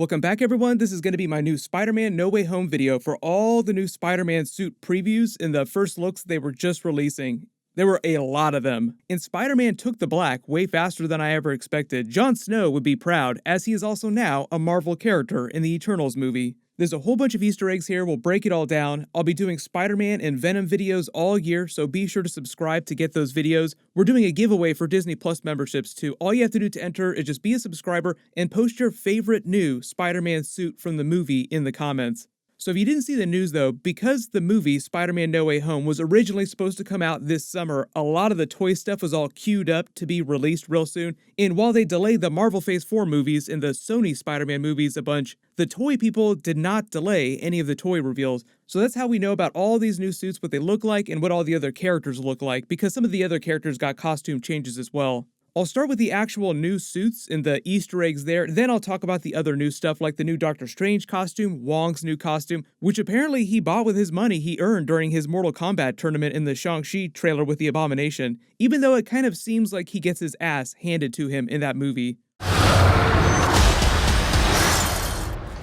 Welcome back, everyone. This is going to be my new Spider-Man No Way Home video for all the new Spider-Man suit previews and the first looks they were just releasing. There were a lot of them, and Spider-Man took the black way faster than I ever expected. Jon Snow would be proud, as he is also now a Marvel character in the Eternals movie. There's a whole bunch of Easter eggs here, we'll break it all down. I'll be doing Spider-Man and Venom videos all year, so be sure to subscribe to get those videos. We're doing a giveaway for Disney Plus memberships too. All you have to do to enter is just be a subscriber and post your favorite new Spider-Man suit from the movie in the comments. So if you didn't see the news though, because the movie Spider-Man No Way Home was originally supposed to come out this summer, a lot of the toy stuff was all queued up to be released real soon, and while they delayed the Marvel Phase 4 movies and the Sony Spider-Man movies a bunch, the toy people did not delay any of the toy reveals. So that's how we know about all these new suits, what they look like, and what all the other characters look like, because some of the other characters got costume changes as well. I'll start with the actual new suits and the Easter eggs there, then I'll talk about the other new stuff like the new Doctor Strange costume, Wong's new costume, which apparently he bought with his money he earned during his Mortal Kombat tournament in the Shang-Chi trailer with the Abomination, even though it kind of seems like he gets his ass handed to him in that movie.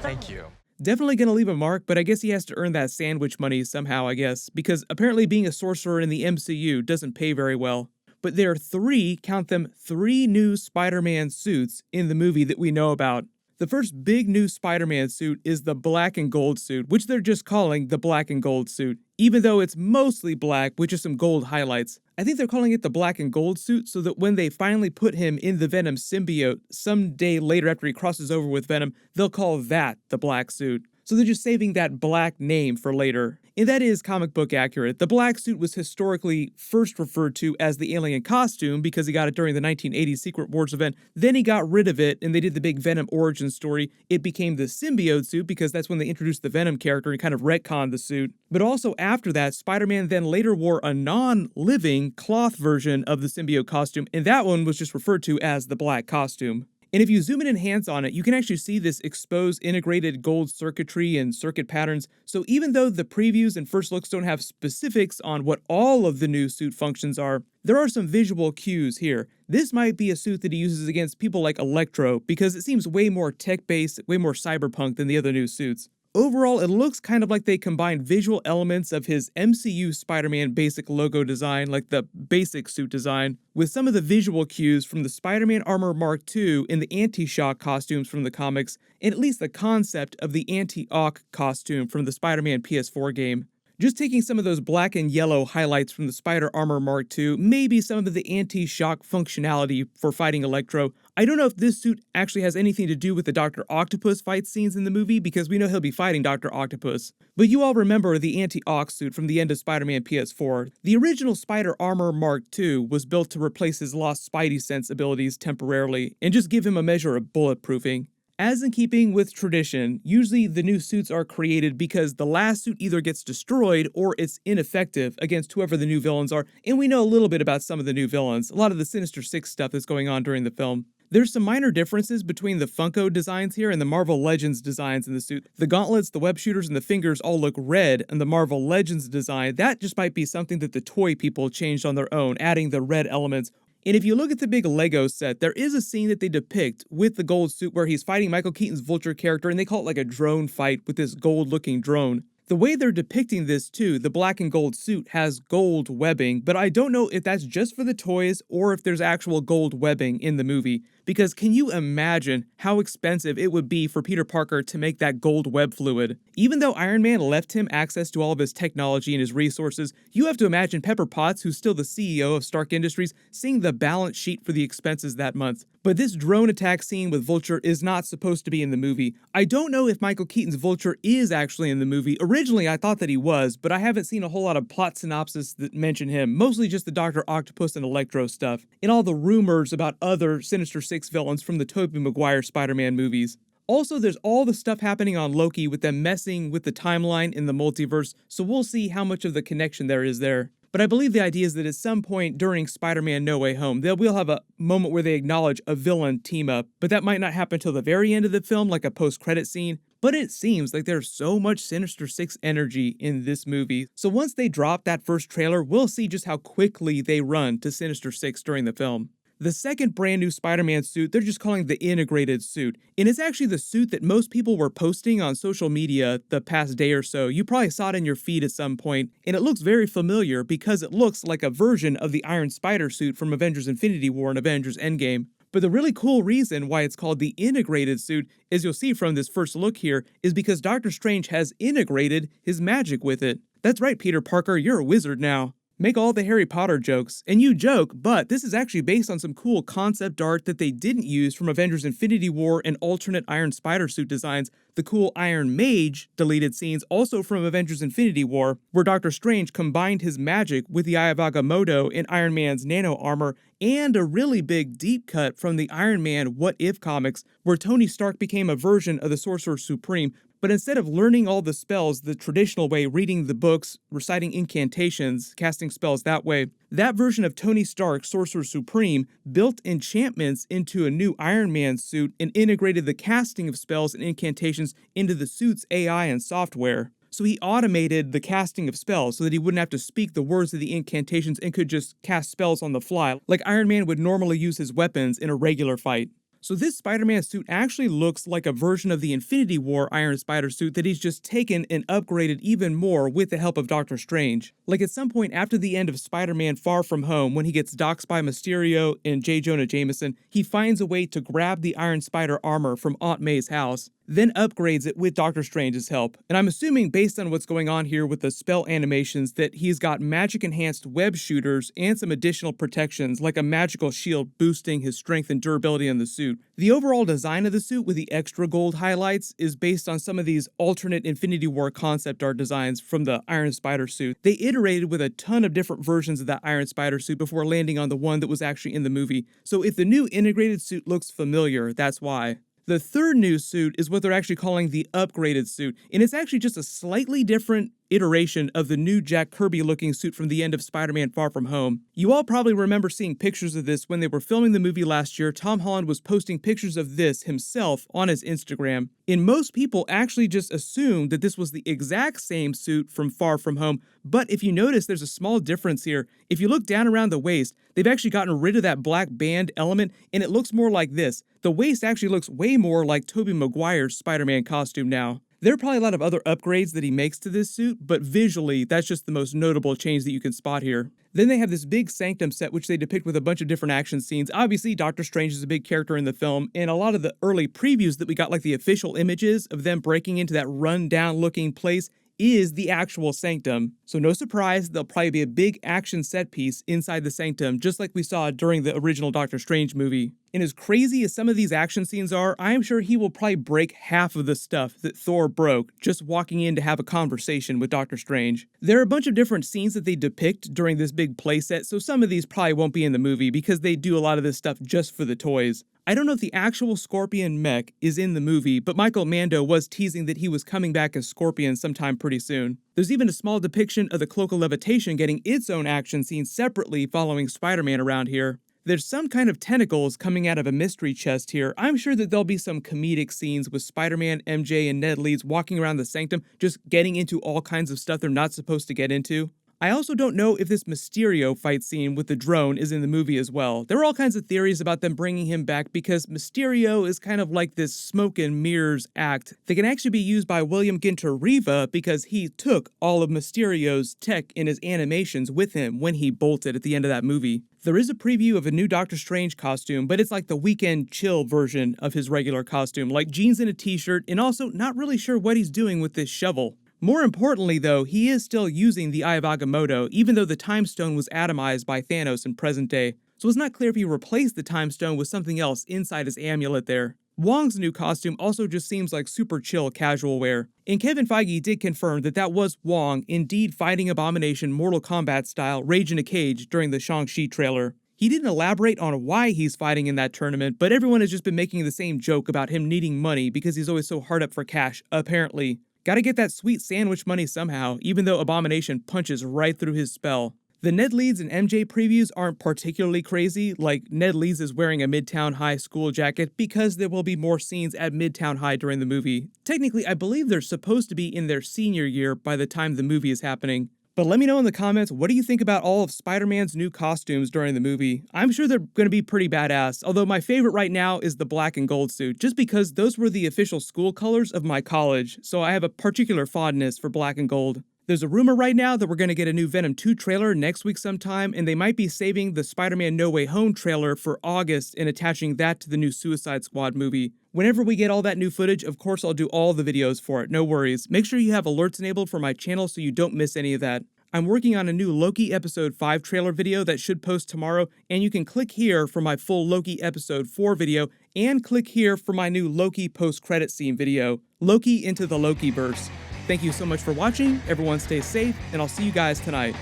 Thank you. Definitely gonna leave a mark, but I guess he has to earn that sandwich money somehow, I guess, because apparently being a sorcerer in the MCU doesn't pay very well. But there are count them, three new Spider-Man suits in the movie that we know about. The first big new Spider-Man suit is the black and gold suit, which they're just calling the black and gold suit, even though it's mostly black with just some gold highlights. I think they're calling it the black and gold suit so that when they finally put him in the Venom symbiote, someday later after he crosses over with Venom, they'll call that the black suit. So they're just saving that black name for later. And that is comic book accurate. The black suit was historically first referred to as the alien costume because he got it during the 1980 Secret Wars event. Then he got rid of it and they did the big Venom origin story. It became the symbiote suit because that's when they introduced the Venom character and kind of retconned the suit. But also after that, Spider-Man then later wore a non-living cloth version of the symbiote costume, and that one was just referred to as the black costume. And if you zoom in and enhance on it, you can actually see this exposed integrated gold circuitry and circuit patterns. So even though the previews and first looks don't have specifics on what all of the new suit functions are, there are some visual cues here. This might be a suit that he uses against people like Electro because it seems way more tech-based, way more cyberpunk than the other new suits. Overall, it looks kind of like they combined visual elements of his MCU Spider-Man basic logo design, like the basic suit design, with some of the visual cues from the Spider-Man Armor Mark II and the Anti-Shock costumes from the comics, and at least the concept of the Anti-Ock costume from the Spider-Man PS4 game. Just taking some of those black and yellow highlights from the Spider Armor Mark II, maybe some of the anti-shock functionality for fighting Electro. I don't know if this suit actually has anything to do with the Dr. Octopus fight scenes in the movie because we know he'll be fighting Dr. Octopus. But you all remember the Anti-Ock suit from the end of Spider-Man PS4. The original Spider Armor Mark II was built to replace his lost Spidey sense abilities temporarily and just give him a measure of bulletproofing. As in keeping with tradition, usually the new suits are created because the last suit either gets destroyed or it's ineffective against whoever the new villains are, and we know a little bit about some of the new villains, a lot of the Sinister Six stuff that's going on during the film. There's some minor differences between the Funko designs here and the Marvel Legends designs in the suit. The gauntlets, the web shooters, and the fingers all look red, and the Marvel Legends design, that just might be something that the toy people changed on their own, adding the red elements. And if you look at the big Lego set, there is a scene that they depict with the gold suit where he's fighting Michael Keaton's Vulture character, and they call it like a drone fight with this gold-looking drone. The way they're depicting this too, the black and gold suit has gold webbing, but I don't know if that's just for the toys or if there's actual gold webbing in the movie. Because can you imagine how expensive it would be for Peter Parker to make that gold web fluid? Even though Iron Man left him access to all of his technology and his resources, you have to imagine Pepper Potts, who's still the CEO of Stark Industries, seeing the balance sheet for the expenses that month. But this drone attack scene with Vulture is not supposed to be in the movie. I don't know if Michael Keaton's Vulture is actually in the movie. Originally, I thought that he was, but I haven't seen a whole lot of plot synopsis that mention him, mostly just the Dr. Octopus and Electro stuff, and all the rumors about other Sinister Six villains from the Tobey Maguire Spider-Man movies. Also, there's all the stuff happening on Loki with them messing with the timeline in the multiverse, so we'll see how much of the connection there is there. But I believe the idea is that at some point during Spider-Man No Way Home, we'll have a moment where they acknowledge a villain team-up, but that might not happen until the very end of the film, like a post-credit scene. But it seems like there's so much Sinister Six energy in this movie, so once they drop that first trailer, we'll see just how quickly they run to Sinister Six during the film. The second brand new Spider-Man suit, they're just calling the integrated suit. And it's actually the suit that most people were posting on social media the past day or so. You probably saw it in your feed at some point, and it looks very familiar because it looks like a version of the Iron Spider suit from Avengers Infinity War and Avengers Endgame. But the really cool reason why it's called the integrated suit, as you'll see from this first look here, is because Doctor Strange has integrated his magic with it. That's right, Peter Parker, you're a wizard now. Make all the Harry Potter jokes. And you joke, but this is actually based on some cool concept art that they didn't use from Avengers Infinity War and alternate Iron Spider suit designs, the cool Iron Mage deleted scenes also from Avengers Infinity War, where Doctor Strange combined his magic with the Eye of Agamotto in Iron Man's nano armor, and a really big deep cut from the Iron Man What If comics, where Tony Stark became a version of the Sorcerer Supreme, but instead of learning all the spells the traditional way, reading the books, reciting incantations, casting spells that way, that version of Tony Stark, Sorcerer Supreme, built enchantments into a new Iron Man suit and integrated the casting of spells and incantations into the suit's AI and software. So he automated the casting of spells so that he wouldn't have to speak the words of the incantations and could just cast spells on the fly, like Iron Man would normally use his weapons in a regular fight. So this Spider-Man suit actually looks like a version of the Infinity War Iron Spider suit that he's just taken and upgraded even more with the help of Doctor Strange. Like at some point after the end of Spider-Man Far From Home, when he gets doxxed by Mysterio and J. Jonah Jameson, he finds a way to grab the Iron Spider armor from Aunt May's house, then upgrades it with Doctor Strange's help. And I'm assuming based on what's going on here with the spell animations that he's got magic enhanced web shooters and some additional protections like a magical shield boosting his strength and durability in the suit. The overall design of the suit with the extra gold highlights is based on some of these alternate Infinity War concept art designs from the Iron Spider suit. They iterated with a ton of different versions of that Iron Spider suit before landing on the one that was actually in the movie. So if the new integrated suit looks familiar, that's why. The third new suit is what they're actually calling the upgraded suit, and it's actually just a slightly different iteration of the new Jack Kirby looking suit from the end of Spider-Man Far From Home. You all probably remember seeing pictures of this when they were filming the movie last year. Tom Holland was posting pictures of this himself on his Instagram, and most people actually just assumed that this was the exact same suit from Far From Home, but if you notice, there's a small difference here. If you look down around the waist, they've actually gotten rid of that black band element, and it looks more like this. The waist actually looks way more like Tobey Maguire's Spider-Man costume now. There are probably a lot of other upgrades that he makes to this suit, but visually, that's just the most notable change that you can spot here. Then they have this big Sanctum set, which they depict with a bunch of different action scenes. Obviously, Doctor Strange is a big character in the film, and a lot of the early previews that we got, like the official images of them breaking into that run-down looking place, is the actual Sanctum. So no surprise, there'll probably be a big action set piece inside the Sanctum, just like we saw during the original Doctor Strange movie. And as crazy as some of these action scenes are, I am sure he will probably break half of the stuff that Thor broke just walking in to have a conversation with Doctor Strange. There are a bunch of different scenes that they depict during this big playset, so some of these probably won't be in the movie because they do a lot of this stuff just for the toys. I don't know if the actual Scorpion mech is in the movie, but Michael Mando was teasing that he was coming back as Scorpion sometime pretty soon. There's even a small depiction of the Cloak of Levitation getting its own action scene separately following Spider-Man around here. There's some kind of tentacles coming out of a mystery chest here. I'm sure that there'll be some comedic scenes with Spider-Man, MJ, and Ned Leeds walking around the Sanctum, just getting into all kinds of stuff they're not supposed to get into. I also don't know if this Mysterio fight scene with the drone is in the movie as well. There are all kinds of theories about them bringing him back because Mysterio is kind of like this smoke and mirrors act that can actually be used by William Ginter Riva because he took all of Mysterio's tech in his animations with him when he bolted at the end of that movie. There is a preview of a new Doctor Strange costume, but it's like the weekend chill version of his regular costume, like jeans and a t-shirt, and also not really sure what he's doing with this shovel. More importantly, though, he is still using the Eye of Agamotto, even though the Time Stone was atomized by Thanos in present day, so it's not clear if he replaced the Time Stone with something else inside his amulet there. Wong's new costume also just seems like super chill casual wear, and Kevin Feige did confirm that that was Wong indeed fighting Abomination Mortal Kombat style Rage in a Cage during the Shang-Chi trailer. He didn't elaborate on why he's fighting in that tournament, but everyone has just been making the same joke about him needing money because he's always so hard up for cash, apparently. Gotta get that sweet sandwich money somehow, even though Abomination punches right through his spell. The Ned Leeds and MJ previews aren't particularly crazy, like Ned Leeds is wearing a Midtown High school jacket because there will be more scenes at Midtown High during the movie. Technically, I believe they're supposed to be in their senior year by the time the movie is happening. But let me know in the comments, what do you think about all of Spider-Man's new costumes during the movie? I'm sure they're going to be pretty badass, although my favorite right now is the black and gold suit, just because those were the official school colors of my college, so I have a particular fondness for black and gold. There's a rumor right now that we're going to get a new Venom 2 trailer next week sometime, and they might be saving the Spider-Man No Way Home trailer for August and attaching that to the new Suicide Squad movie. Whenever we get all that new footage, of course I'll do all the videos for it, no worries. Make sure you have alerts enabled for my channel so you don't miss any of that. I'm working on a new Loki Episode 5 trailer video that should post tomorrow, and you can click here for my full Loki Episode 4 video, and click here for my new Loki post-credit scene video, Loki into the Lokiverse. Thank you so much for watching, everyone stay safe, and I'll see you guys tonight.